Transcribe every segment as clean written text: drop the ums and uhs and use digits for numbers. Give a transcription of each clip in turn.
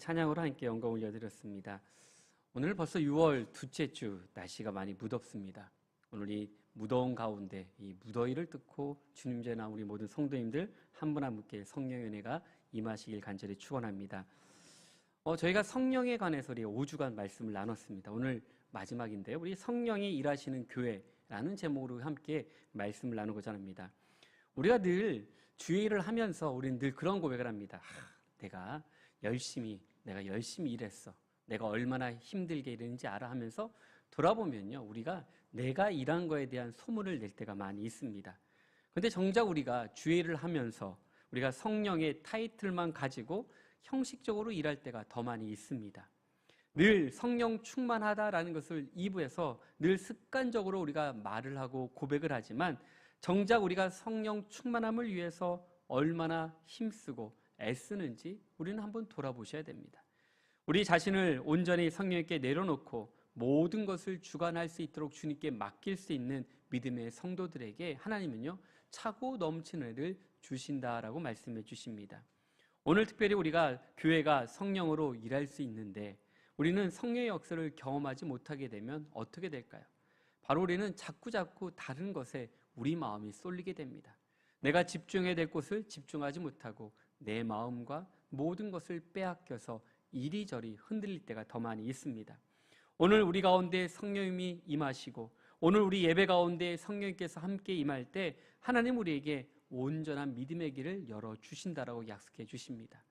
찬양으로 함께 영광 올려드렸습니다. 오늘 벌써 6월 둘째 주, 날씨가 많이 무덥습니다. 오늘 이 무더운 가운데 이 무더위를 뚫고 주님 전에 나온 우리 모든 성도님들 한 분 한 분께 성령의 은혜가 임하시길 간절히 축원합니다. 저희가 성령에 관해서 우리 5주간 말씀을 나눴습니다. 오늘 마지막인데요. 우리 성령이 일하시는 교회라는 제목으로 함께 말씀을 나누고자 합니다. 우리가 늘 주의 일을 하면서 우리는 늘 그런 고백을 합니다. 내가 열심히 일했어. 내가 얼마나 힘들게 일했는지 알아 하면서 돌아보면요, 우리가 내가 일한 거에 대한 소문을 낼 때가 많이 있습니다. 그런데 정작 우리가 주의 일을 하면서 우리가 성령의 타이틀만 가지고 형식적으로 일할 때가 더 많이 있습니다. 늘 성령 충만하다라는 것을 2부에서 늘 습관적으로 우리가 말을 하고 고백을 하지만 정작 우리가 성령 충만함을 위해서 얼마나 힘쓰고 애쓰는지 우리는 한번 돌아보셔야 됩니다. 우리 자신을 온전히 성령께 내려놓고 모든 것을 주관할 수 있도록 주님께 맡길 수 있는 믿음의 성도들에게 하나님은요, 차고 넘치는 은혜를 주신다라고 말씀해 주십니다. 오늘 특별히 우리가 교회가 성령으로 일할 수 있는데 우리는 성령의 역사를 경험하지 못하게 되면 어떻게 될까요? 바로 우리는 자꾸 다른 것에 우리 마음이 쏠리게 됩니다. 내가 집중해야 될 곳을 집중하지 못하고 내 마음과 모든 것을 빼앗겨서 이리저리 흔들릴 때가 더 많이 있습니다. 오늘 우리 가운데 성령님이 임하시고 오늘 우리 예배 가운데 성령님께서 함께 임할 때 하나님 우리에게 온전한 믿음의 길을 열어주신다라고 약속해 주십니다.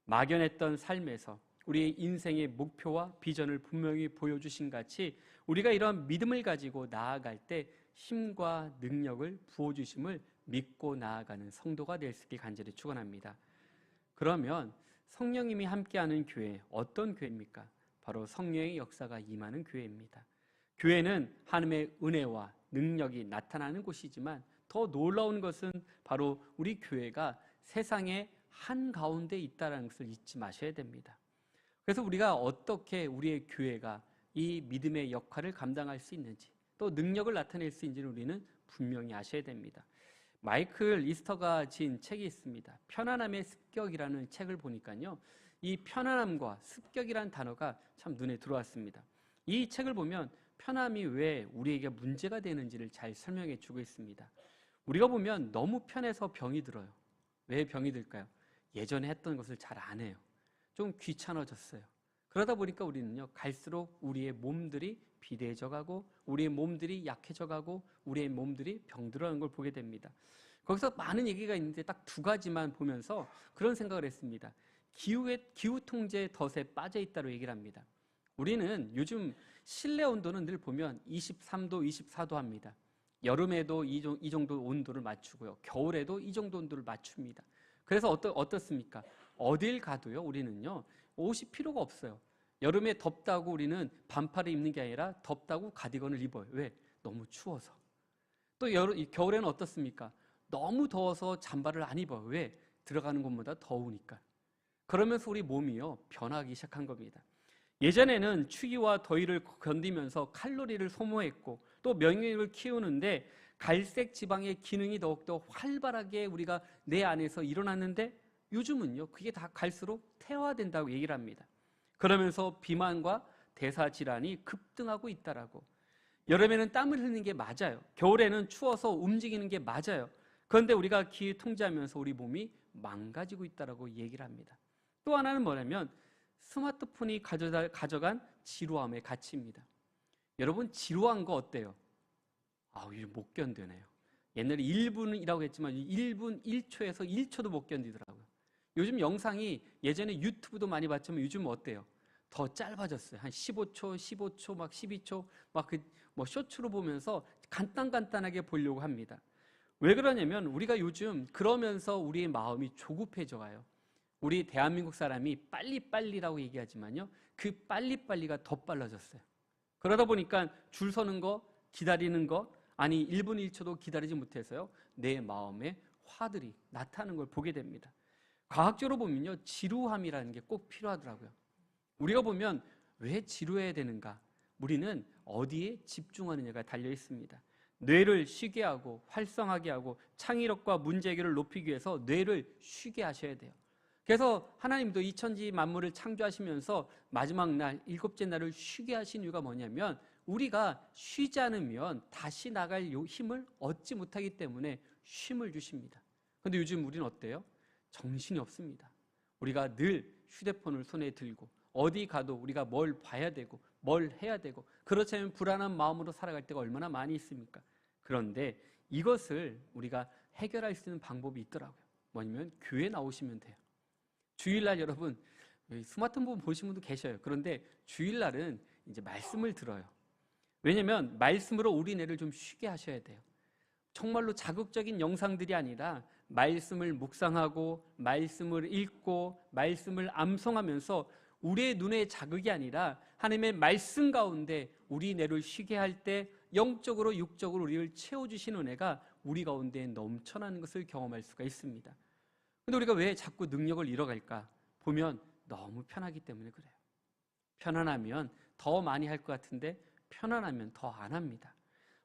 막연했던 삶에서 우리의 인생의 목표와 비전을 분명히 보여주신 같이 우리가 이런 믿음을 가지고 나아갈 때 힘과 능력을 부어주심을 믿고 나아가는 성도가 될 수 있길 간절히 축원합니다. 그러면 성령님이 함께하는 교회, 어떤 교회입니까? 바로 성령의 역사가 임하는 교회입니다. 교회는 하나님의 은혜와 능력이 나타나는 곳이지만 더 놀라운 것은 바로 우리 교회가 세상의 한가운데 있다는 것을 잊지 마셔야 됩니다. 그래서 우리가 어떻게 우리의 교회가 이 믿음의 역할을 감당할 수 있는지 또 능력을 나타낼 수 있는지를 우리는 분명히 아셔야 됩니다. 마이클 리스터가 지은 책이 있습니다. 편안함의 습격이라는 책을 보니까요, 이 편안함과 습격이라는 단어가 참 눈에 들어왔습니다. 이 책을 보면 편함이 왜 우리에게 문제가 되는지를 잘 설명해 주고 있습니다. 우리가 보면 너무 편해서 병이 들어요. 왜 병이 들까요? 예전에 했던 것을 잘 안 해요. 좀 귀찮아졌어요. 그러다 보니까 우리는요, 갈수록 우리의 몸들이 비대해져 가고 우리의 몸들이 약해져 가고 우리의 몸들이 병들어가는 걸 보게 됩니다. 거기서 많은 얘기가 있는데 딱 두 가지만 보면서 그런 생각을 했습니다. 기후 통제 덫에 빠져 있다고 얘기를 합니다. 우리는 요즘 실내 온도는 늘 보면 23도, 24도 합니다. 여름에도 이 정도 온도를 맞추고요. 겨울에도 이 정도 온도를 맞춥니다. 그래서 어떻습니까? 어딜 가도요, 우리는요, 옷이 필요가 없어요. 여름에 덥다고 우리는 반팔을 입는 게 아니라 덥다고 가디건을 입어요. 왜? 너무 추워서. 또 겨울에는 어떻습니까? 너무 더워서 잠바를 안 입어요. 왜? 들어가는 곳보다 더우니까. 그러면서 우리 몸이요, 변하기 시작한 겁니다. 예전에는 추위와 더위를 견디면서 칼로리를 소모했고 또免疫力을 키우는데 갈색 지방의 기능이 더욱더 활발하게 우리가 내 안에서 일어났는데 요즘은요, 그게 다 갈수록 태화된다고 얘기를 합니다. 그러면서 비만과 대사질환이 급등하고 있다라고. 여름에는 땀을 흘리는 게 맞아요. 겨울에는 추워서 움직이는 게 맞아요. 그런데 우리가 기후 통제하면서 우리 몸이 망가지고 있다라고 얘기를 합니다. 또 하나는 뭐냐면 스마트폰이 가져간 지루함의 가치입니다. 여러분, 지루한 거 어때요? 이거 못 견디네요. 옛날에 1분이라고 했지만 1분 1초에서 1초도 못 견디더라고요. 요즘 영상이 예전에 유튜브도 많이 봤지만 요즘 어때요? 더 짧아졌어요. 한 15초, 막 12초, 막 쇼츠로 보면서 간단하게 보려고 합니다. 왜 그러냐면 우리가 요즘 그러면서 우리의 마음이 조급해져 가요. 우리 대한민국 사람이 빨리빨리라고 얘기하지만요, 그 빨리빨리가 더 빨라졌어요. 그러다 보니까 줄 서는 거, 기다리는 거, 아니 1분 1초도 기다리지 못해서요, 내 마음에 화들이 나타나는 걸 보게 됩니다. 과학적으로 보면요, 지루함이라는 게 꼭 필요하더라고요. 우리가 보면 왜 지루해야 되는가? 우리는 어디에 집중하느냐가 달려 있습니다. 뇌를 쉬게 하고 활성하게 하고 창의력과 문제 해결을 높이기 위해서 뇌를 쉬게 하셔야 돼요. 그래서 하나님도 이 천지 만물을 창조하시면서 마지막 날, 일곱째 날을 쉬게 하신 이유가 뭐냐면 우리가 쉬지 않으면 다시 나갈 힘을 얻지 못하기 때문에 쉼을 주십니다. 그런데 요즘 우리는 어때요? 정신이 없습니다. 우리가 늘 휴대폰을 손에 들고 어디 가도 우리가 뭘 봐야 되고 뭘 해야 되고 그렇지 않으면 불안한 마음으로 살아갈 때가 얼마나 많이 있습니까? 그런데 이것을 우리가 해결할 수 있는 방법이 있더라고요. 뭐냐면 교회 나오시면 돼요. 주일날 여러분 스마트폰 보시는 분도 계셔요. 그런데 주일날은 이제 말씀을 들어요. 왜냐하면 말씀으로 우리네를 좀 쉬게 하셔야 돼요. 정말로 자극적인 영상들이 아니라 말씀을 묵상하고 말씀을 읽고 말씀을 암송하면서 우리의 눈에 자극이 아니라 하나님의 말씀 가운데 우리 뇌를 쉬게 할 때 영적으로 육적으로 우리를 채워주시는 은혜가 우리 가운데 넘쳐나는 것을 경험할 수가 있습니다. 근데 우리가 왜 자꾸 능력을 잃어갈까? 보면 너무 편하기 때문에 그래요. 편안하면 더 많이 할 것 같은데 편안하면 더 안 합니다.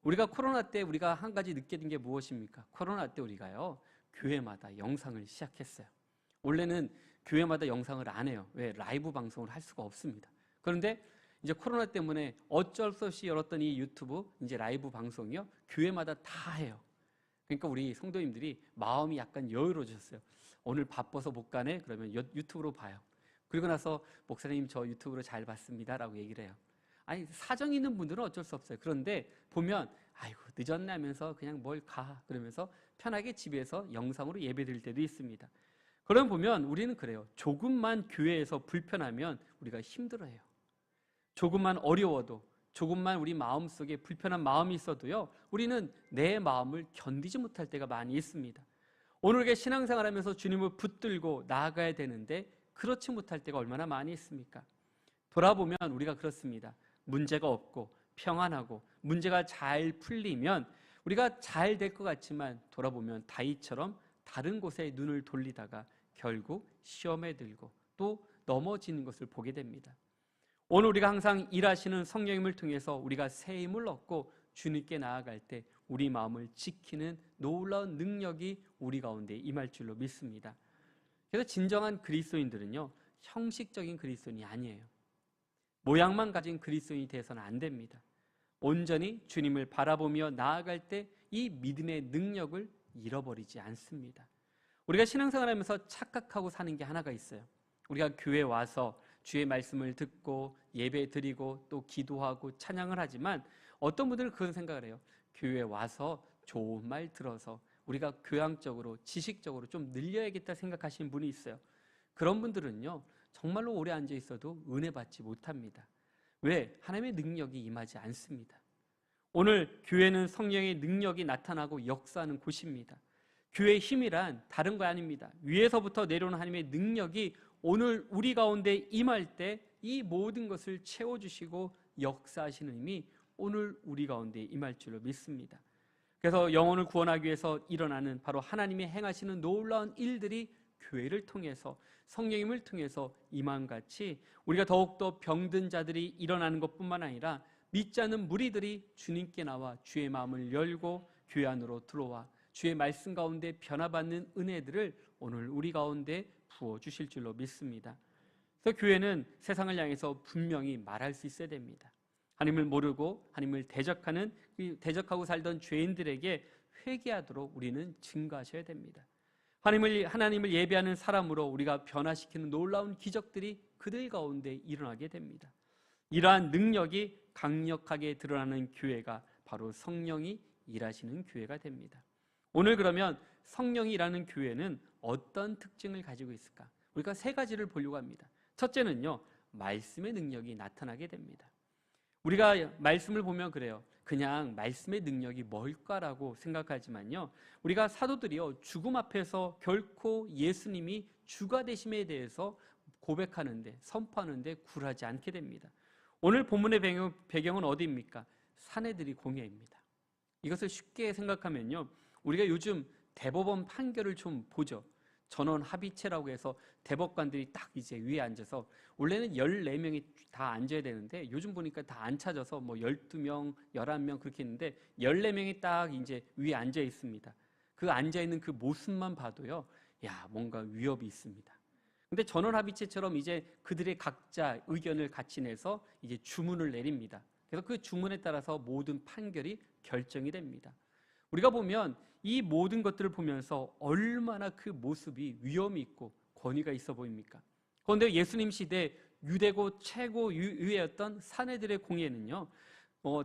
우리가 코로나 때 우리가 한 가지 느끼는 게 무엇입니까? 코로나 때 우리가요 교회마다 영상을 시작했어요. 원래는 교회마다 영상을 안 해요. 왜? 라이브 방송을 할 수가 없습니다. 그런데 이제 코로나 때문에 어쩔 수 없이 열었던 이 유튜브 이제 라이브 방송이요 교회마다 다 해요. 그러니까 우리 성도님들이 마음이 약간 여유로워졌어요. 오늘 바빠서 못 가네? 그러면 유튜브로 봐요. 그리고 나서 목사님 저 유튜브로 잘 봤습니다 라고 얘기를 해요. 아니 사정 있는 분들은 어쩔 수 없어요. 그런데 보면 아이고 늦었네 하면서 그냥 뭘 가 그러면서 편하게 집에서 영상으로 예배 드릴 때도 있습니다. 그럼 보면 우리는 그래요. 조금만 교회에서 불편하면 우리가 힘들어해요. 조금만 어려워도 조금만 우리 마음속에 불편한 마음이 있어도요 우리는 내 마음을 견디지 못할 때가 많이 있습니다. 오늘 우리가 신앙생활하면서 주님을 붙들고 나아가야 되는데 그렇지 못할 때가 얼마나 많이 있습니까? 돌아보면 우리가 그렇습니다. 문제가 없고 평안하고 문제가 잘 풀리면 우리가 잘 될 것 같지만 돌아보면 다윗처럼 다른 곳에 눈을 돌리다가 결국 시험에 들고 또 넘어지는 것을 보게 됩니다. 오늘 우리가 항상 일하시는 성령님을 통해서 우리가 새 힘을 얻고 주님께 나아갈 때 우리 마음을 지키는 놀라운 능력이 우리 가운데 임할 줄로 믿습니다. 그래서 진정한 그리스도인들은요 형식적인 그리스도인이 아니에요. 모양만 가진 그리스도인이 돼서는 안 됩니다. 온전히 주님을 바라보며 나아갈 때 이 믿음의 능력을 잃어버리지 않습니다. 우리가 신앙생활하면서 착각하고 사는 게 하나가 있어요. 우리가 교회 와서 주의 말씀을 듣고 예배 드리고 또 기도하고 찬양을 하지만 어떤 분들은 그런 생각을 해요. 교회 와서 좋은 말 들어서 우리가 교양적으로 지식적으로 좀 늘려야겠다 생각하시는 분이 있어요. 그런 분들은요 정말로 오래 앉아 있어도 은혜 받지 못합니다. 왜? 하나님의 능력이 임하지 않습니다. 오늘 교회는 성령의 능력이 나타나고 역사하는 곳입니다. 교회의 힘이란 다른 거 아닙니다. 위에서부터 내려오는 하나님의 능력이 오늘 우리 가운데 임할 때 이 모든 것을 채워주시고 역사하시는 힘이 오늘 우리 가운데 임할 줄로 믿습니다. 그래서 영혼을 구원하기 위해서 일어나는 바로 하나님이 행하시는 놀라운 일들이 교회를 통해서 성령님을 통해서 임함같이 우리가 더욱더 병든 자들이 일어나는 것뿐만 아니라 믿지 않는 무리들이 주님께 나와 주의 마음을 열고 교회 안으로 들어와 주의 말씀 가운데 변화받는 은혜들을 오늘 우리 가운데 부어주실 줄로 믿습니다. 그래서 교회는 세상을 향해서 분명히 말할 수 있어야 됩니다. 하나님을 모르고 하나님을 대적하고 살던 죄인들에게 회개하도록 우리는 증거하셔야 됩니다. 하나님을 예배하는 사람으로 우리가 변화시키는 놀라운 기적들이 그들 가운데 일어나게 됩니다. 이러한 능력이 강력하게 드러나는 교회가 바로 성령이 일하시는 교회가 됩니다. 오늘 그러면 성령이 일하는 교회는 어떤 특징을 가지고 있을까? 우리가 세 가지를 보려고 합니다. 첫째는요, 말씀의 능력이 나타나게 됩니다. 우리가 말씀을 보면 그래요. 그냥 말씀의 능력이 뭘까라고 생각하지만요, 우리가 사도들이요 죽음 앞에서 결코 예수님이 주가 되심에 대해서 고백하는데 선포하는데 굴하지 않게 됩니다. 오늘 본문의 배경은 어디입니까? 사내들이 공회입니다. 이것을 쉽게 생각하면요, 우리가 요즘 대법원 판결을 좀 보죠. 전원 합의체라고 해서 대법관들이 딱 이제 위에 앉아서 원래는 14명이 다 앉아야 되는데 요즘 보니까 다 안 찾아서 뭐 12명, 11명 그렇게 했는데 14명이 딱 이제 위에 앉아 있습니다. 그 앉아 있는 그 모습만 봐도요, 야, 뭔가 위협이 있습니다. 근데 전원합의체처럼 이제 그들의 각자 의견을 같이 내서 이제 주문을 내립니다. 그래서 그 주문에 따라서 모든 판결이 결정이 됩니다. 우리가 보면 이 모든 것들을 보면서 얼마나 그 모습이 위험이 있고 권위가 있어 보입니까? 그런데 예수님 시대 유대고 최고 유의였던 사내들의 공예는요,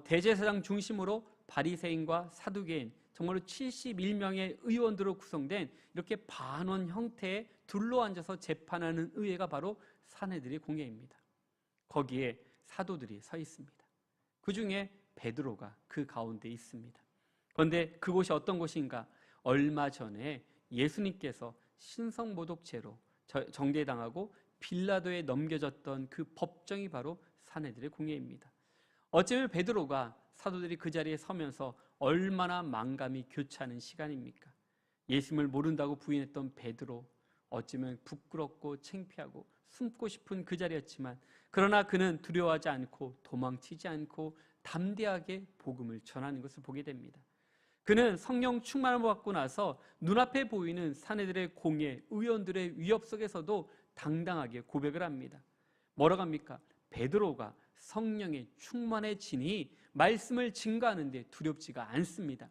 대제사장 중심으로 바리새인과 사두개인, 정말로 71명의 의원들로 구성된 이렇게 반원 형태의 둘러앉아서 재판하는 의회가 바로 사내들의 공예입니다. 거기에 사도들이 서 있습니다. 그 중에 베드로가 그 가운데 있습니다. 그런데 그곳이 어떤 곳인가? 얼마 전에 예수님께서 신성모독죄로 정죄당하고 빌라도에 넘겨졌던 그 법정이 바로 사내들의 공예입니다. 어쩌면 베드로가 사도들이 그 자리에 서면서 얼마나 만감이 교차하는 시간입니까? 예수님을 모른다고 부인했던 베드로, 어쩌면 부끄럽고 창피하고 숨고 싶은 그 자리였지만, 그러나 그는 두려워하지 않고 도망치지 않고 담대하게 복음을 전하는 것을 보게 됩니다. 그는 성령 충만을 받고 나서 눈앞에 보이는 사내들의 공예, 의원들의 위협 속에서도 당당하게 고백을 합니다. 뭐라고 합니까? 베드로가 성령에 충만해지니 말씀을 증거하는데 두렵지가 않습니다.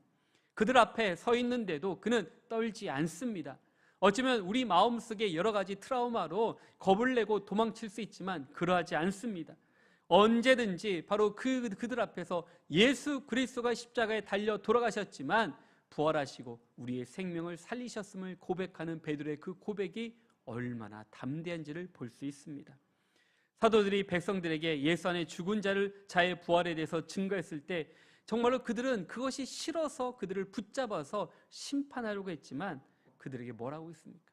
그들 앞에 서 있는데도 그는 떨지 않습니다. 어쩌면 우리 마음속에 여러 가지 트라우마로 겁을 내고 도망칠 수 있지만 그러하지 않습니다. 언제든지 바로 그들 앞에서 예수 그리스도가 십자가에 달려 돌아가셨지만 부활하시고 우리의 생명을 살리셨음을 고백하는 베드로의 그 고백이 얼마나 담대한지를 볼 수 있습니다. 사도들이 백성들에게 예수 안에 죽은 자의 부활에 대해서 증거했을 때 정말로 그들은 그것이 싫어서 그들을 붙잡아서 심판하려고 했지만 그들에게 뭐라고 했습니까?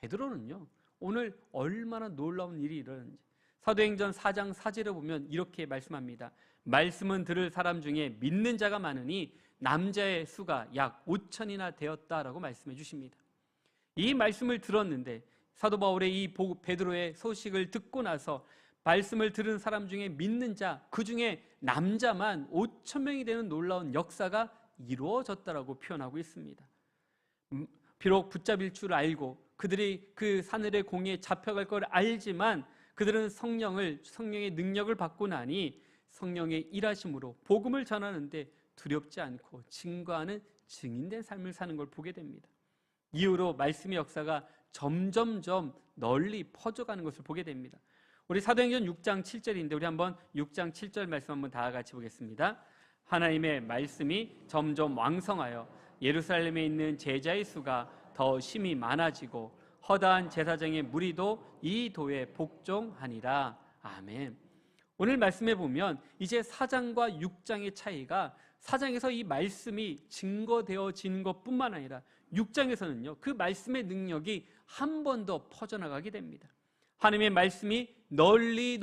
베드로는요, 오늘 얼마나 놀라운 일이 일어났는지 사도행전 4장 4절에 보면 이렇게 말씀합니다. 말씀은 들을 사람 중에 믿는 자가 많으니 남자의 수가 약 5천이나 되었다라고 말씀해 주십니다. 이 말씀을 들었는데 사도 바울의 이 베드로의 소식을 듣고 나서 말씀을 들은 사람 중에 믿는 자, 그 중에 남자만 5천 명이 되는 놀라운 역사가 이루어졌다라고 표현하고 있습니다. 비록 붙잡힐 줄 알고 그들이 그 사늘의 공에 잡혀갈 걸 알지만 그들은 성령의 능력을 받고 나니 성령의 일하심으로 복음을 전하는데 두렵지 않고 증거하는 증인된 삶을 사는 걸 보게 됩니다. 이후로 말씀의 역사가 점점점 널리 퍼져가는 것을 보게 됩니다. 우리 사도행전 6장 7절인데 우리 한번 6장 7절 말씀 한번 다 같이 보겠습니다. 하나님의 말씀이 점점 왕성하여 예루살렘에 있는 제자의 수가 더 심히 많아지고 허다한 제사장의 무리도 이 도에 복종하니라. 아멘. 오늘 말씀해 보면 이제 4장과 6장의 차이가 4장에서 이 말씀이 증거되어지는 것뿐만 아니라 6장에서는요, 그 말씀의 능력이 한 번 더 퍼져나가게 됩니다. 하나님의 말씀이 널리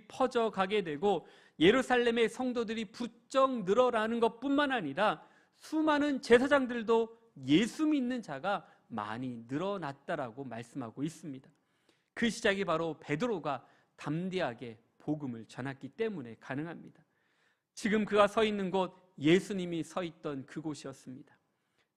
퍼져가게 되고 예루살렘의 성도들이 부쩍 늘어나는 것뿐만 아니라 수많은 제사장들도 예수 믿는 자가 많이 늘어났다라고 말씀하고 있습니다. 그 시작이 바로 베드로가 담대하게 복음을 전했기 때문에 가능합니다. 지금 그가 서 있는 곳, 예수님이 서 있던 그곳이었습니다.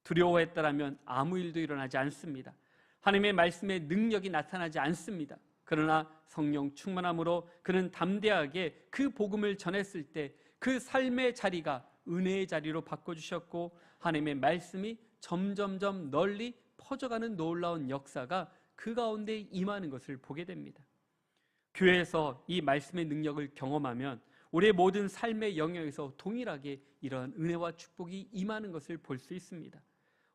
두려워했다라면 아무 일도 일어나지 않습니다. 하나님의 말씀의 능력이 나타나지 않습니다. 그러나 성령 충만함으로 그는 담대하게 그 복음을 전했을 때 그 삶의 자리가 은혜의 자리로 바꿔주셨고 하나님의 말씀이 점점점 널리 퍼져가는 놀라운 역사가 그 가운데 임하는 것을 보게 됩니다. 교회에서 이 말씀의 능력을 경험하면 우리의 모든 삶의 영역에서 동일하게 이러한 은혜와 축복이 임하는 것을 볼 수 있습니다.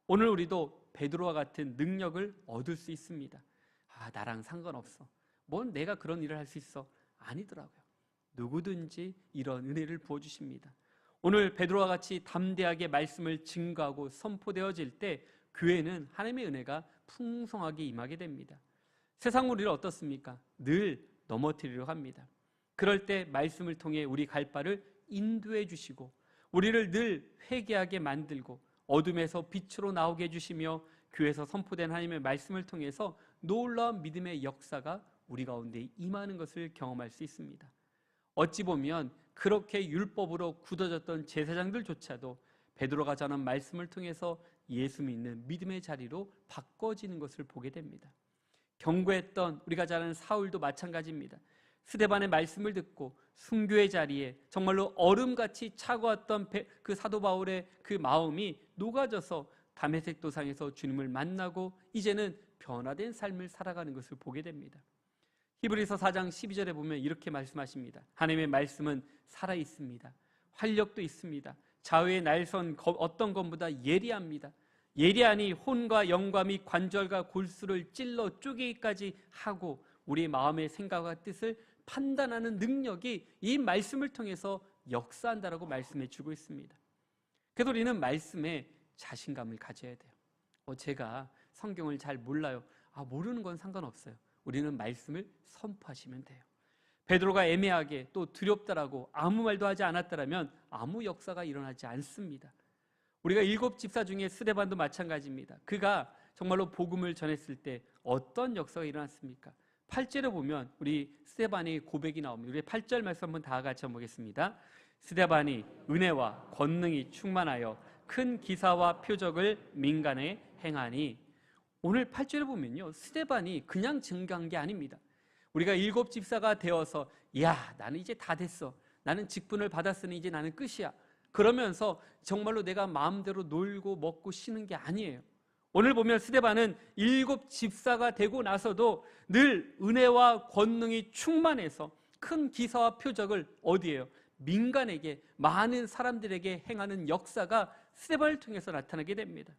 오늘 우리도 베드로와 같은 능력을 얻을 수 있습니다. 나랑 상관없어. 뭔 내가 그런 일을 할 수 있어? 아니더라고요. 누구든지 이런 은혜를 부어주십니다. 오늘 베드로와 같이 담대하게 말씀을 증거하고 선포되어질 때 교회는 하나님의 은혜가 풍성하게 임하게 됩니다. 세상 우리를 어떻습니까? 늘 넘어뜨리려고 합니다. 그럴 때 말씀을 통해 우리 갈 바를 인도해 주시고 우리를 늘 회개하게 만들고 어둠에서 빛으로 나오게 해주시며 교회에서 선포된 하나님의 말씀을 통해서 놀라운 믿음의 역사가 우리 가운데 임하는 것을 경험할 수 있습니다. 어찌 보면 그렇게 율법으로 굳어졌던 제사장들조차도 베드로가 전한 말씀을 통해서 예수 믿는 믿음의 자리로 바꿔지는 것을 보게 됩니다. 경고했던 우리가 잘 아는 사울도 마찬가지입니다. 스데반의 말씀을 듣고 순교의 자리에 정말로 얼음같이 차가웠던 그 사도 바울의 그 마음이 녹아져서 다메섹 도상에서 주님을 만나고 이제는 변화된 삶을 살아가는 것을 보게 됩니다. 히브리서 4장 12절에 보면 이렇게 말씀하십니다. 하나님의 말씀은 살아있습니다. 활력도 있습니다. 좌우의 날선 어떤 것보다 예리합니다. 예리하니 혼과 영과 및 관절과 골수를 찔러 쪼개기까지 하고 우리의 마음의 생각과 뜻을 판단하는 능력이 이 말씀을 통해서 역사한다라고 말씀해 주고 있습니다. 그래서 우리는 말씀에 자신감을 가져야 돼요. 제가 성경을 잘 몰라요. 모르는 건 상관없어요. 우리는 말씀을 선포하시면 돼요. 베드로가 애매하게 또 두렵다라고 아무 말도 하지 않았다라면 아무 역사가 일어나지 않습니다. 우리가 7 집사 중에 스데반도 마찬가지입니다. 그가 정말로 복음을 전했을 때 어떤 역사가 일어났습니까? 8절에 보면 우리 스데반의 고백이 나옵니다. 우리 8절 말씀 한번 다 같이 보겠습니다. 스데반이 은혜와 권능이 충만하여 큰 기사와 표적을 민간에 행하니. 오늘 8절에 보면요, 스데반이 그냥 증거한 게 아닙니다. 우리가 7 집사가 되어서 나는 이제 다 됐어, 나는 직분을 받았으니 이제 나는 끝이야, 그러면서 정말로 내가 마음대로 놀고 먹고 쉬는 게 아니에요. 오늘 보면 스데반은 7 집사가 되고 나서도 늘 은혜와 권능이 충만해서 큰 기사와 표적을 어디에요? 민간에게, 많은 사람들에게 행하는 역사가 스데반을 통해서 나타나게 됩니다.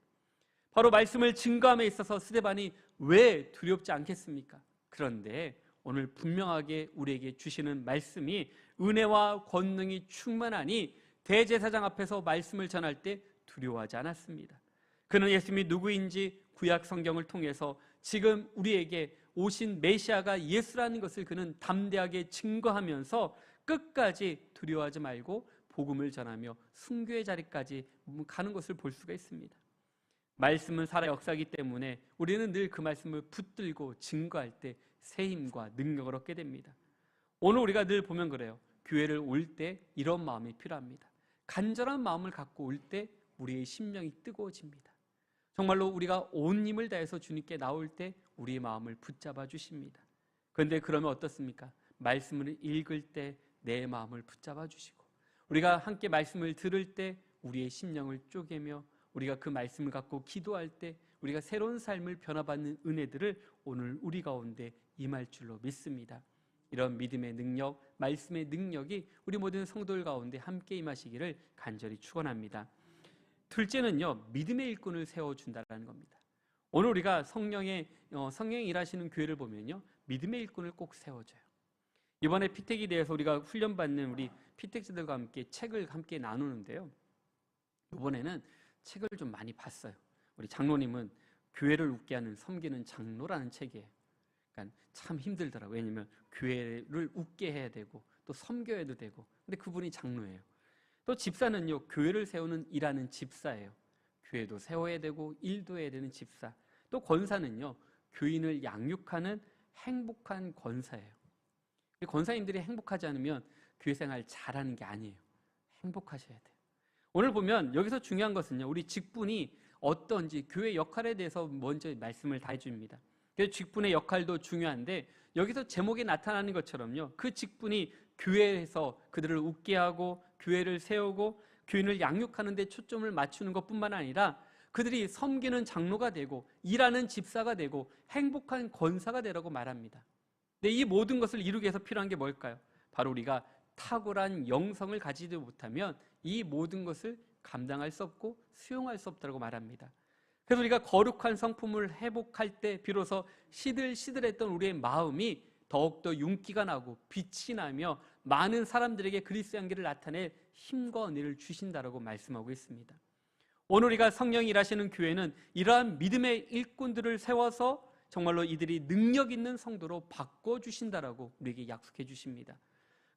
바로 말씀을 증거함에 있어서 스데반이 왜 두렵지 않겠습니까? 그런데 오늘 분명하게 우리에게 주시는 말씀이 은혜와 권능이 충만하니 대제사장 앞에서 말씀을 전할 때 두려워하지 않았습니다. 그는 예수님이 누구인지 구약 성경을 통해서 지금 우리에게 오신 메시아가 예수라는 것을 그는 담대하게 증거하면서 끝까지 두려워하지 말고 복음을 전하며 순교의 자리까지 가는 것을 볼 수가 있습니다. 말씀은 살아 역사이기 때문에 우리는 늘 그 말씀을 붙들고 증거할 때 새 힘과 능력을 얻게 됩니다. 오늘 우리가 늘 보면 그래요. 교회를 올 때 이런 마음이 필요합니다. 간절한 마음을 갖고 올 때 우리의 심령이 뜨거워집니다. 정말로 우리가 온 힘을 다해서 주님께 나올 때 우리의 마음을 붙잡아 주십니다. 그런데 그러면 어떻습니까? 말씀을 읽을 때 내 마음을 붙잡아 주시고, 우리가 함께 말씀을 들을 때 우리의 심령을 쪼개며 우리가 그 말씀을 갖고 기도할 때 우리가 새로운 삶을 변화받는 은혜들을 오늘 우리 가운데 임할 줄로 믿습니다. 이런 믿음의 능력, 말씀의 능력이 우리 모든 성도들 가운데 함께 임하시기를 간절히 축원합니다. 둘째는요, 믿음의 일꾼을 세워준다는 겁니다. 오늘 우리가 성령이 일하시는 교회를 보면요, 믿음의 일꾼을 꼭 세워줘요. 이번에 피택에 대해서 우리가 훈련받는 우리 피택자들과 함께 책을 함께 나누는데요, 이번에는 책을 좀 많이 봤어요. 우리 장로님은 교회를 웃게 하는 섬기는 장로라는 책이에요. 그러니까 참 힘들더라고요. 왜냐하면 교회를 웃게 해야 되고 또 섬겨야도 되고, 근데 그분이 장로예요. 또 집사는요, 교회를 세우는 일하는 집사예요. 교회도 세워야 되고 일도 해야 되는 집사. 또 권사는요, 교인을 양육하는 행복한 권사예요. 권사님들이 행복하지 않으면 교회 생활 잘하는 게 아니에요. 행복하셔야 돼요. 오늘 보면 여기서 중요한 것은요, 우리 직분이 어떤지 교회 역할에 대해서 먼저 말씀을 다 해줍니다. 그래서 직분의 역할도 중요한데 여기서 제목에 나타나는 것처럼요, 그 직분이 교회에서 그들을 웃게 하고 교회를 세우고 교인을 양육하는 데 초점을 맞추는 것뿐만 아니라 그들이 섬기는 장로가 되고 일하는 집사가 되고 행복한 권사가 되라고 말합니다. 근데 이 모든 것을 이루기 위해서 필요한 게 뭘까요? 바로 우리가 탁월한 영성을 가지지 못하면 이 모든 것을 감당할 수 없고 수용할 수 없다고 말합니다. 그래서 우리가 거룩한 성품을 회복할 때 비로소 시들시들했던 우리의 마음이 더욱더 윤기가 나고 빛이 나며 많은 사람들에게 그리스도의 향기를 나타낼 힘과 은혜를 주신다라고 말씀하고 있습니다. 오늘 우리가 성령이 일하시는 교회는 이러한 믿음의 일꾼들을 세워서 정말로 이들이 능력 있는 성도로 바꿔주신다라고 우리에게 약속해 주십니다.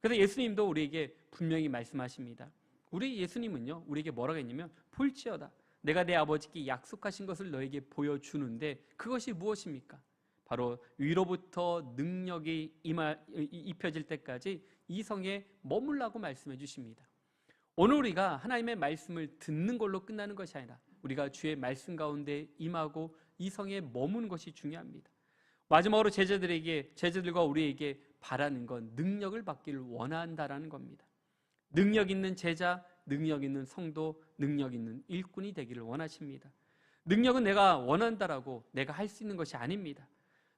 그래서 예수님도 우리에게 분명히 말씀하십니다. 우리 예수님은요, 우리에게 뭐라고 했냐면 볼지어다 내가 내 아버지께 약속하신 것을 너에게 보여주는데 그것이 무엇입니까? 바로 위로부터 능력이 입혀질 때까지 이 성에 머물라고 말씀해 주십니다. 오늘 우리가 하나님의 말씀을 듣는 걸로 끝나는 것이 아니라 우리가 주의 말씀 가운데 임하고 이 성에 머무는 것이 중요합니다. 마지막으로 제자들과 우리에게 바라는 건 능력을 받기를 원한다라는 겁니다. 능력 있는 제자, 능력 있는 성도, 능력 있는 일꾼이 되기를 원하십니다. 능력은 내가 원한다라고 내가 할 수 있는 것이 아닙니다.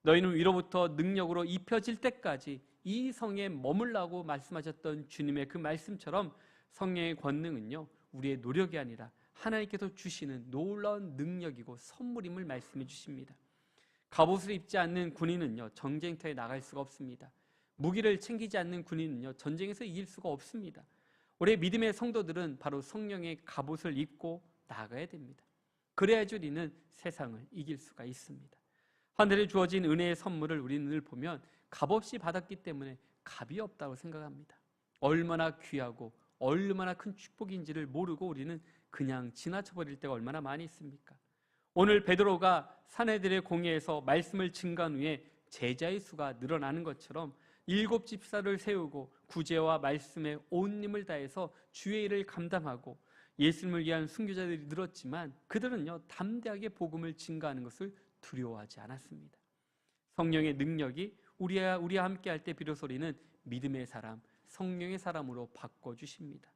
너희는 위로부터 능력으로 입혀질 때까지 이 성에 머물라고 말씀하셨던 주님의 그 말씀처럼 성령의 권능은요, 우리의 노력이 아니라 하나님께서 주시는 놀라운 능력이고 선물임을 말씀해 주십니다. 갑옷을 입지 않는 군인은요, 전쟁터에 나갈 수가 없습니다. 무기를 챙기지 않는 군인은요, 전쟁에서 이길 수가 없습니다. 우리 믿음의 성도들은 바로 성령의 갑옷을 입고 나가야 됩니다. 그래야지 우리는 세상을 이길 수가 있습니다. 하늘에 주어진 은혜의 선물을 우리는 늘 보면 값없이 받았기 때문에 값이 없다고 생각합니다. 얼마나 귀하고 얼마나 큰 축복인지를 모르고 우리는 그냥 지나쳐버릴 때가 얼마나 많이 있습니까? 오늘 베드로가 사내들의 공회에서 말씀을 증거한 후에 제자의 수가 늘어나는 것처럼 7 집사를 세우고 구제와 말씀에 온 힘을 다해서 주의 일을 감당하고 예수님을 위한 순교자들이 늘었지만 그들은요, 담대하게 복음을 증거하는 것을 두려워하지 않았습니다. 성령의 능력이 우리와 함께 할 때 비로소 우리는 믿음의 사람, 성령의 사람으로 바꿔주십니다.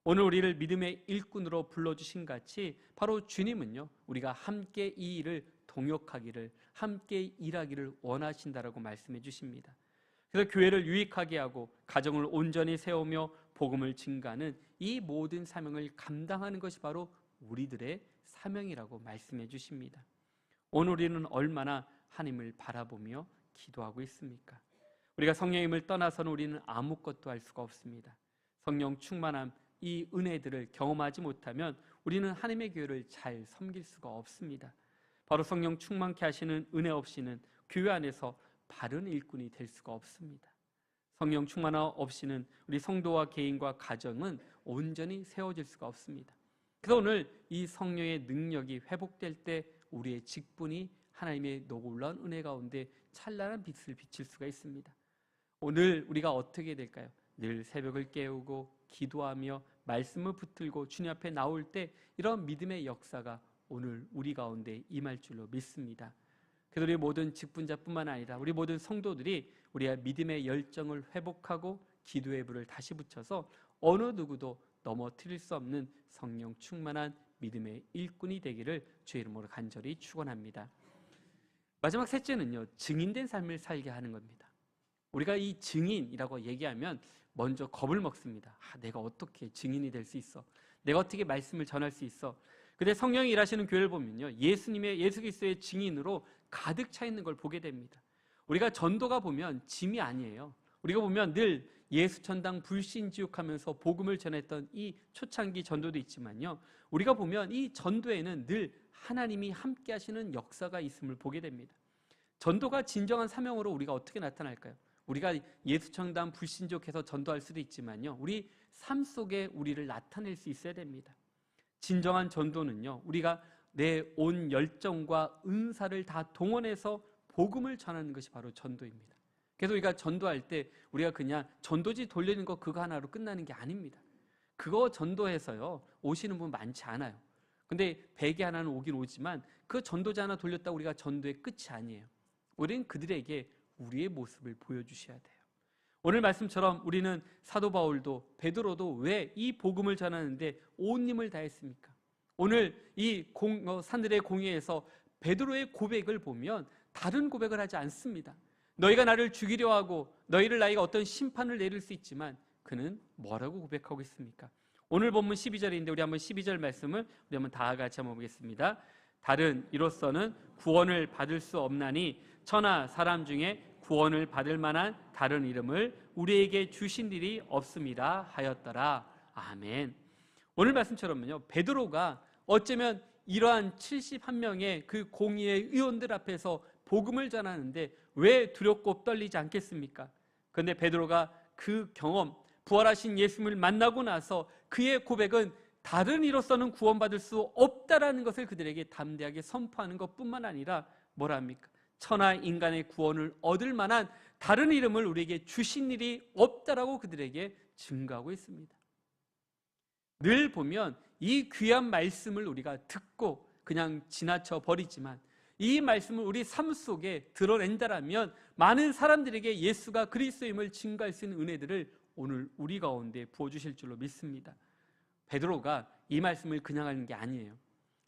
오늘 우리를 믿음의 일꾼으로 불러주신 같이 바로 주님은요, 우리가 함께 이 일을 동역하기를, 함께 일하기를 원하신다라고 말씀해 주십니다. 그래서 교회를 유익하게 하고 가정을 온전히 세우며 복음을 증가하는 이 모든 사명을 감당하는 것이 바로 우리들의 사명이라고 말씀해 주십니다. 오늘 우리는 얼마나 하나님을 바라보며 기도하고 있습니까? 우리가 성령의 힘을 떠나서는 우리는 아무것도 할 수가 없습니다. 성령 충만함, 이 은혜들을 경험하지 못하면 우리는 하나님의 교회를 잘 섬길 수가 없습니다. 바로 성령 충만케 하시는 은혜 없이는 교회 안에서 바른 일꾼이 될 수가 없습니다. 성령 충만함 없이는 우리 성도와 개인과 가정은 온전히 세워질 수가 없습니다. 그래서 오늘 이 성령의 능력이 회복될 때 우리의 직분이 하나님의 놀라운 은혜 가운데 찬란한 빛을 비칠 수가 있습니다. 오늘 우리가 어떻게 될까요? 늘 새벽을 깨우고 기도하며 말씀을 붙들고 주님 앞에 나올 때 이런 믿음의 역사가 오늘 우리 가운데 임할 줄로 믿습니다. 그래서 우리 모든 직분자뿐만 아니라 우리 모든 성도들이 우리의 믿음의 열정을 회복하고 기도의 불을 다시 붙여서 어느 누구도 넘어뜨릴 수 없는 성령 충만한 믿음의 일꾼이 되기를 주의 이름으로 간절히 축원합니다. 마지막 셋째는요, 증인된 삶을 살게 하는 겁니다. 우리가 이 증인이라고 얘기하면 먼저 겁을 먹습니다. 내가 어떻게 증인이 될 수 있어? 내가 어떻게 말씀을 전할 수 있어? 근데 성령이 일하시는 교회를 보면요, 예수 그리스도의 증인으로 가득 차 있는 걸 보게 됩니다. 우리가 전도가 보면 짐이 아니에요. 우리가 보면 늘 예수 전당 불신지옥하면서 복음을 전했던 이 초창기 전도도 있지만요, 우리가 보면 이 전도에는 늘 하나님이 함께 하시는 역사가 있음을 보게 됩니다. 전도가 진정한 사명으로 우리가 어떻게 나타날까요? 우리가 예수 전당 불신지옥해서 전도할 수도 있지만요, 우리 삶 속에 우리를 나타낼 수 있어야 됩니다. 진정한 전도는요, 우리가 내 온 열정과 은사를 다 동원해서 복음을 전하는 것이 바로 전도입니다. 그래서 우리가 전도할 때 우리가 그냥 전도지 돌리는 거 그거 하나로 끝나는 게 아닙니다. 그거 전도해서요 오시는 분 많지 않아요. 근데 100이 하나는 오긴 오지만 그 전도지 하나 돌렸다고 우리가 전도의 끝이 아니에요. 우리는 그들에게 우리의 모습을 보여주셔야 돼요. 오늘 말씀처럼 우리는 사도 바울도 베드로도 왜 이 복음을 전하는데 온 힘을 다했습니까? 오늘 이 산들의 공회에서 베드로의 고백을 보면 다른 고백을 하지 않습니다. 너희가 나를 죽이려 하고 너희를 나이가 어떤 심판을 내릴 수 있지만 그는 뭐라고 고백하고 있습니까? 오늘 본문 12절인데 우리 한번 12절 말씀을 우리 한번 다 같이 한번 보겠습니다. 다른 이로서는 구원을 받을 수 없나니 천하 사람 중에 구원을 받을 만한 다른 이름을 우리에게 주신 일이 없습니다 하였더라. 아멘. 오늘 말씀처럼요, 베드로가 어쩌면 이러한 71명의 그 공의의 의원들 앞에서 복음을 전하는데 왜 두렵고 떨리지 않겠습니까? 그런데 베드로가 그 경험, 부활하신 예수님을 만나고 나서 그의 고백은 다른 이로서는 구원받을 수 없다라는 것을 그들에게 담대하게 선포하는 것뿐만 아니라 뭐라 합니까? 천하 인간의 구원을 얻을 만한 다른 이름을 우리에게 주신 일이 없다라고 그들에게 증거하고 있습니다. 늘 보면 이 귀한 말씀을 우리가 듣고 그냥 지나쳐 버리지만 이 말씀을 우리 삶 속에 드러낸다라면 많은 사람들에게 예수가 그리스도임을 증거할 수 있는 은혜들을 오늘 우리 가운데 부어주실 줄로 믿습니다. 베드로가 이 말씀을 그냥 하는 게 아니에요.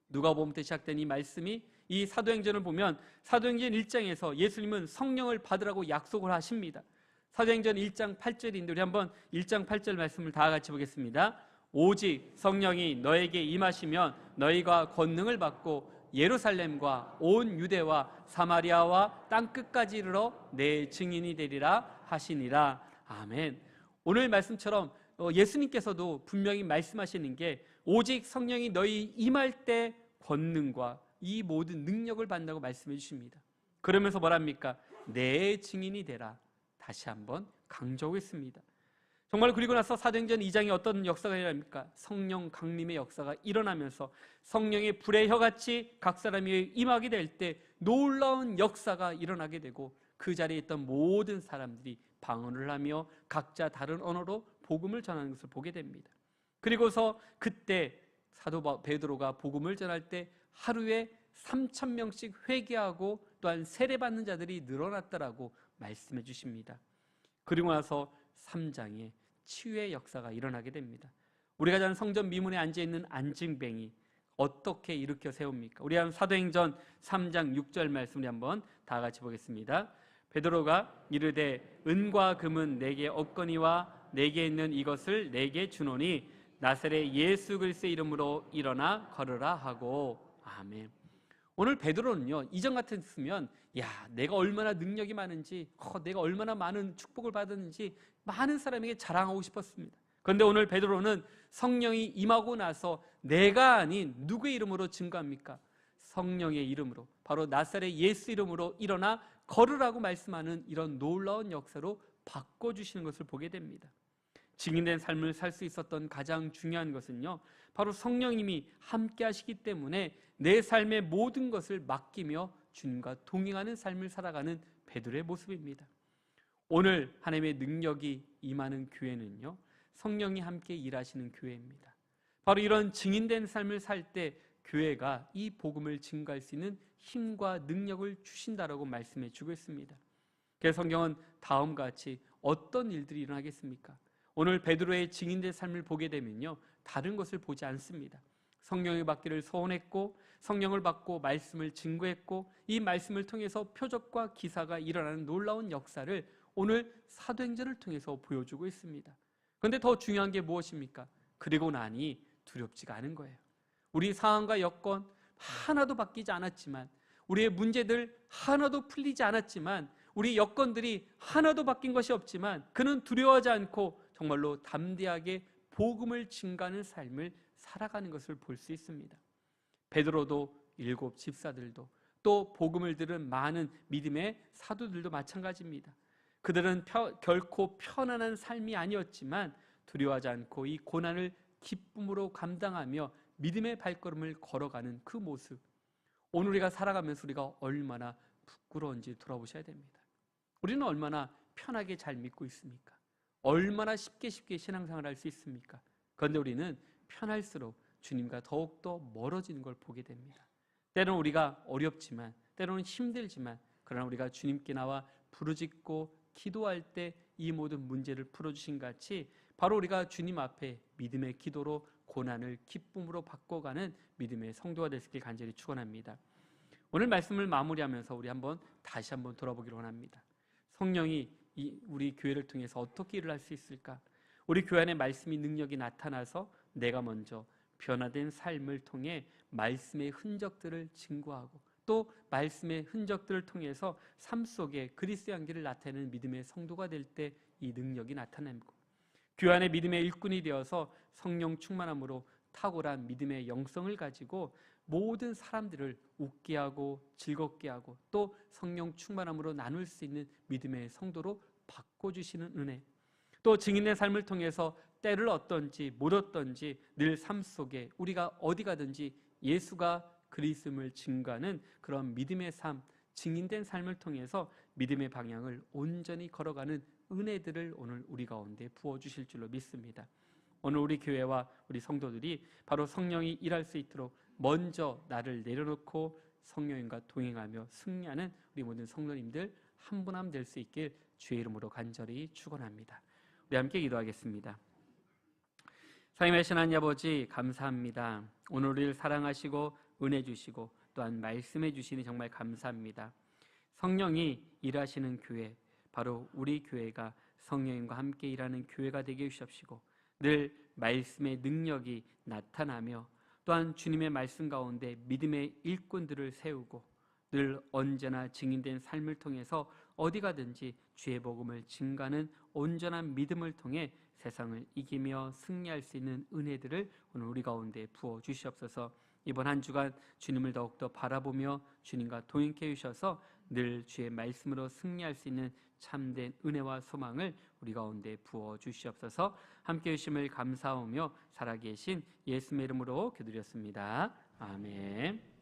누가복음부터 시작된 이 말씀이 이 사도행전을 보면 사도행전 1장에서 예수님은 성령을 받으라고 약속을 하십니다. 사도행전 1장 8절인데 우리 한번 1장 8절 말씀을 다 같이 보겠습니다. 오직 성령이 너에게 임하시면 너희가 권능을 받고 예루살렘과 온 유대와 사마리아와 땅끝까지 이르러 내 증인이 되리라 하시니라. 아멘. 오늘 말씀처럼 예수님께서도 분명히 말씀하시는 게 오직 성령이 너희 임할 때 권능과 이 모든 능력을 받는다고 말씀해 주십니다. 그러면서 뭐랍니까? 내 증인이 되라. 다시 한번 강조하겠습니다. 정말 그리고 나서 사도행전 2장에 어떤 역사가 일어납니까? 성령 강림의 역사가 일어나면서 성령의 불의 혀같이 각 사람이 임하게 될 때 놀라운 역사가 일어나게 되고 그 자리에 있던 모든 사람들이 방언을 하며 각자 다른 언어로 복음을 전하는 것을 보게 됩니다. 그리고서 그때 사도 베드로가 복음을 전할 때 하루에 3,000명씩 회개하고 또한 세례받는 자들이 늘어났다라고 말씀해 주십니다. 그리고 나서 3장에 치유의 역사가 일어나게 됩니다. 우리가 잘 성전 미문에 앉아있는 안징뱅이 어떻게 일으켜 세웁니까? 우리 한번 사도행전 3장 6절 말씀 우리 한번 다 같이 보겠습니다. 베드로가 이르되 은과 금은 내게 없거니와 내게 있는 이것을 내게 주노니 나사렛 예수 그리스도의 이름으로 일어나 걸으라 하고. 아멘. 오늘 베드로는요, 이전 같았으면 내가 얼마나 능력이 많은지, 내가 얼마나 많은 축복을 받았는지 많은 사람에게 자랑하고 싶었습니다. 그런데 오늘 베드로는 성령이 임하고 나서 내가 아닌 누구의 이름으로 증거합니까? 성령의 이름으로, 바로 나사렛 예수 이름으로 일어나 걸으라고 말씀하는 이런 놀라운 역사로 바꿔주시는 것을 보게 됩니다. 증인된 삶을 살 수 있었던 가장 중요한 것은요, 바로 성령님이 함께 하시기 때문에 내 삶의 모든 것을 맡기며 주님과 동행하는 삶을 살아가는 베드로의 모습입니다. 오늘 하나님의 능력이 임하는 교회는요, 성령이 함께 일하시는 교회입니다. 바로 이런 증인된 삶을 살 때 교회가 이 복음을 증거할 수 있는 힘과 능력을 주신다라고 말씀해 주고 있습니다. 그래서 성경은 다음과 같이 어떤 일들이 일어나겠습니까? 오늘 베드로의 증인된 삶을 보게 되면요, 다른 것을 보지 않습니다. 성령을 받기를 소원했고 성령을 받고 말씀을 증거했고 이 말씀을 통해서 표적과 기사가 일어나는 놀라운 역사를 오늘 사도행전을 통해서 보여주고 있습니다. 그런데 더 중요한 게 무엇입니까? 그리고 나니 두렵지가 않은 거예요. 우리 상황과 여건 하나도 바뀌지 않았지만, 우리의 문제들 하나도 풀리지 않았지만, 우리 여건들이 하나도 바뀐 것이 없지만 그는 두려워하지 않고 정말로 담대하게 복음을 증거하는 삶을 살아가는 것을 볼 수 있습니다. 베드로도 7 집사들도 또 복음을 들은 많은 믿음의 사도들도 마찬가지입니다. 그들은 결코 편안한 삶이 아니었지만 두려워하지 않고 이 고난을 기쁨으로 감당하며 믿음의 발걸음을 걸어가는 그 모습, 오늘 우리가 살아가면서 우리가 얼마나 부끄러운지 돌아보셔야 됩니다. 우리는 얼마나 편하게 잘 믿고 있습니까? 얼마나 쉽게 신앙생활을 할 수 있습니까? 그런데 우리는 편할수록 주님과 더욱더 멀어지는 걸 보게 됩니다. 때로는 우리가 어렵지만, 때로는 힘들지만, 그러나 우리가 주님께 나와 부르짖고 기도할 때 이 모든 문제를 풀어주신 같이 바로 우리가 주님 앞에 믿음의 기도로 고난을 기쁨으로 바꿔가는 믿음의 성도가 될 수 있길 간절히 축원합니다. 오늘 말씀을 마무리하면서 우리 다시 한번 돌아보기를 원합니다. 성령이 우리 교회를 통해서 어떻게 일을 할 수 있을까? 우리 교회 안에 말씀이 능력이 나타나서 내가 먼저 변화된 삶을 통해 말씀의 흔적들을 증거하고 또 말씀의 흔적들을 통해서 삶 속에 그리스도의 향기를 나타내는 믿음의 성도가 될 때 이 능력이 나타나고, 교회 안에 믿음의 일꾼이 되어서 성령 충만함으로 탁월한 믿음의 영성을 가지고 모든 사람들을 웃게 하고 즐겁게 하고 또 성령 충만함으로 나눌 수 있는 믿음의 성도로 바꿔주시는 은혜, 또 증인의 삶을 통해서 때를 얻든지 못 얻든지 늘 삶 속에 우리가 어디 가든지 예수가 그리스도임을 증거하는 그런 믿음의 삶, 증인된 삶을 통해서 믿음의 방향을 온전히 걸어가는 은혜들을 오늘 우리 가운데 부어주실 줄로 믿습니다. 오늘 우리 교회와 우리 성도들이 바로 성령이 일할 수 있도록 먼저 나를 내려놓고 성령님과 동행하며 승리하는 우리 모든 성도님들 한 분 한 분 될 수 있길 주의 이름으로 간절히 축원합니다. 우리 함께 기도하겠습니다. 사랑하신 하나님 아버지, 감사합니다. 오늘 우리를 사랑하시고 은혜 주시고 또한 말씀해 주시니 정말 감사합니다. 성령이 일하시는 교회, 바로 우리 교회가 성령님과 함께 일하는 교회가 되게 해주시옵시고 늘 말씀의 능력이 나타나며 또한 주님의 말씀 가운데 믿음의 일꾼들을 세우고 늘 언제나 증인된 삶을 통해서 어디 가든지 주의 복음을 증가하는 온전한 믿음을 통해 세상을 이기며 승리할 수 있는 은혜들을 오늘 우리 가운데 부어 주시옵소서. 이번 한 주간 주님을 더욱더 바라보며 주님과 동행케 해주셔서 늘 주의 말씀으로 승리할 수 있는 참된 은혜와 소망을 우리 가운데 부어 주시옵소서. 함께 해주심을 감사하며 살아계신 예수의 이름으로 기도드렸습니다. 아멘.